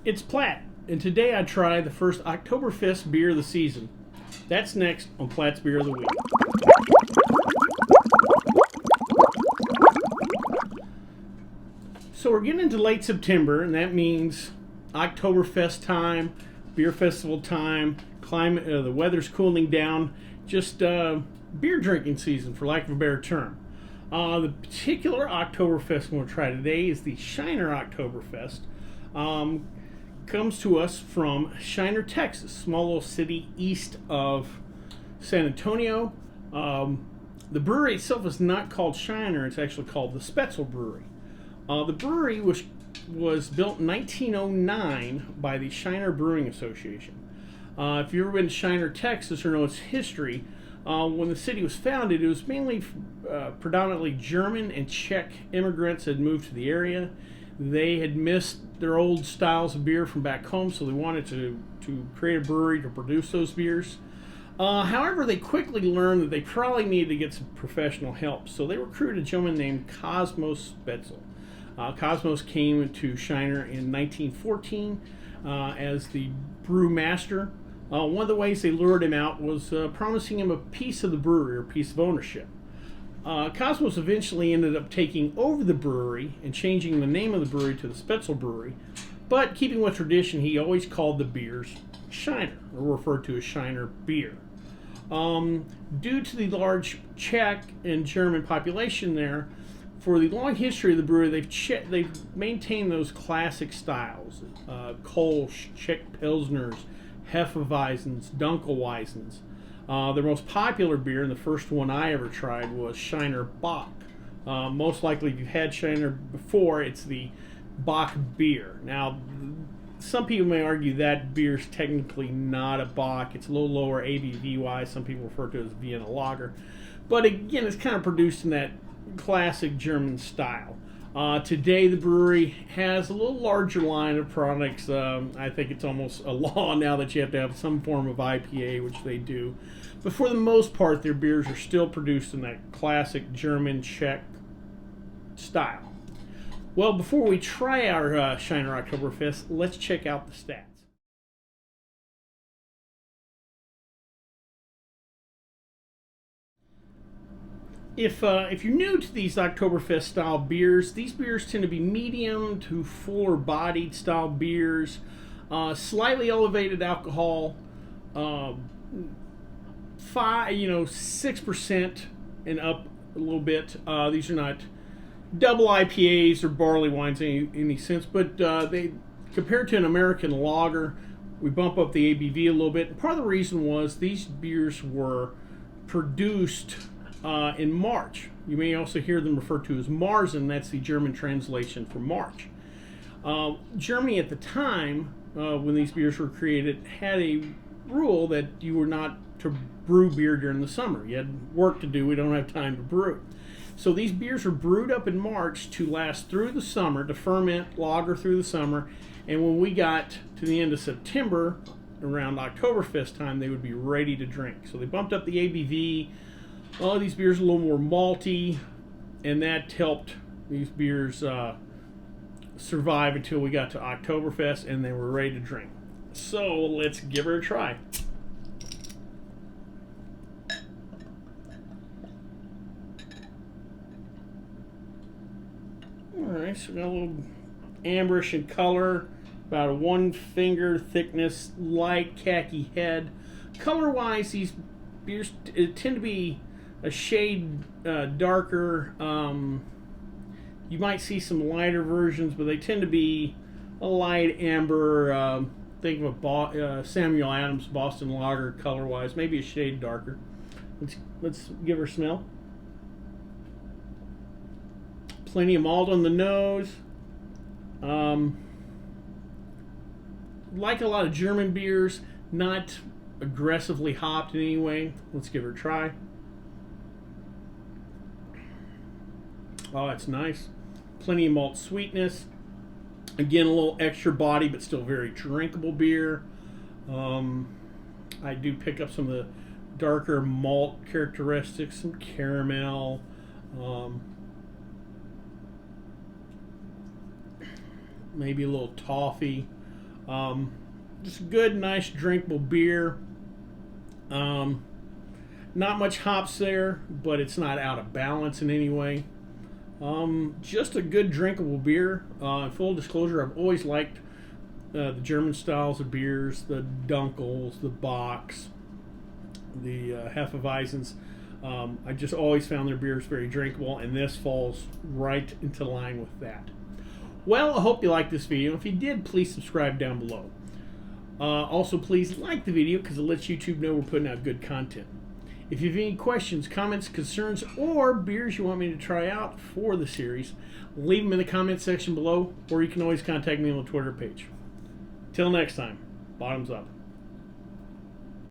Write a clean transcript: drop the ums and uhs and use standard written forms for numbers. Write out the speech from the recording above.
It's Platt, and today I try the first Oktoberfest beer of the season. That's next on Platt's Beer of the Week. So we're getting into late September, and that means Oktoberfest time, beer festival time, climate, the weather's cooling down, just beer drinking season, for lack of a better term. The particular Oktoberfest we're going to try today is the Shiner Oktoberfest. Comes to us from Shiner, Texas, small little city east of San Antonio. The brewery itself is not called Shiner; it's actually called the Spetzel Brewery. The brewery was built in 1909 by the Shiner Brewing Association. If you've ever been to Shiner, Texas, or know its history, when the city was founded, it was mainly predominantly German and Czech immigrants had moved to the area. They had missed their old styles of beer from back home, so they wanted to create a brewery to produce those beers. However, they quickly learned that they probably needed to get some professional help, so they recruited a gentleman named Cosmos Spetzel. Cosmos came to Shiner in 1914 as the brewmaster. One of the ways they lured him out was promising him a piece of the brewery or a piece of ownership. Cosmos eventually ended up taking over the brewery and changing the name of the brewery to the Spetzel Brewery, but keeping with tradition, he always called the beers Shiner, or referred to as Shiner beer. Due to the large Czech and German population there, for the long history of the brewery, they've maintained those classic styles: Kolsch, Czech Pilsners, Hefeweizens, Dunkelweizens. Their most popular beer, and the first one I ever tried, was Shiner Bock. Most likely, if you've had Shiner before, it's the Bock beer. Now, some people may argue that beer is technically not a Bock. It's a little lower ABV-wise. Some people refer to it as Vienna Lager. But again, it's kind of produced in that classic German style. Today, the brewery has a little larger line of products. I think it's almost a law now that you have to have some form of IPA, which they do. But for the most part, their beers are still produced in that classic German, Czech style. Well, before we try our Shiner Oktoberfest, let's check out the stats. If you're new to these Oktoberfest style beers, these beers tend to be medium to fuller bodied style beers, slightly elevated alcohol, 6% and up a little bit. These are not double IPAs or barley wines in any sense, but they, compared to an American lager, we bump up the ABV a little bit. And part of the reason was these beers were produced in March. You may also hear them referred to as Marzen. That's the German translation for March. Germany at the time, when these beers were created, had a rule that you were not to brew beer during the summer. You had work to do. We don't have time to brew. So these beers are brewed up in March to last through the summer, to ferment, lager through the summer, and when we got to the end of September, around Oktoberfest time, they would be ready to drink. So they bumped up the ABV. These beers are a little more malty, and that helped these beers survive until we got to Oktoberfest and they were ready to drink. So let's give her a try. Alright, so we got a little amberish in color, about a 1 finger thickness, light khaki head. Color-wise, these beers tend to be a shade darker. You might see some lighter versions, but they tend to be a light amber. Think of a Samuel Adams Boston Lager color-wise, maybe a shade darker. Let's give her a smell. Plenty of malt on the nose. Like a lot of German beers, not aggressively hopped in any way. Let's give her a try. Oh, that's nice. Plenty of malt sweetness. Again, a little extra body, but still very drinkable beer. I do pick up some of the darker malt characteristics, some caramel. Maybe a little toffee. Just a good, nice, drinkable beer. Not much hops there, but it's not out of balance in any way. Just a good, drinkable beer. Full disclosure, I've always liked the German styles of beers, the Dunkels, the Bocks, the Hefeweizens. I just always found their beers very drinkable, and this falls right into line with that. Well, I hope you liked this video. If you did, please subscribe down below. Also, please like the video because it lets YouTube know we're putting out good content. If you have any questions, comments, concerns, or beers you want me to try out for the series, leave them in the comment section below, or you can always contact me on the Twitter page. Till next time, bottoms up.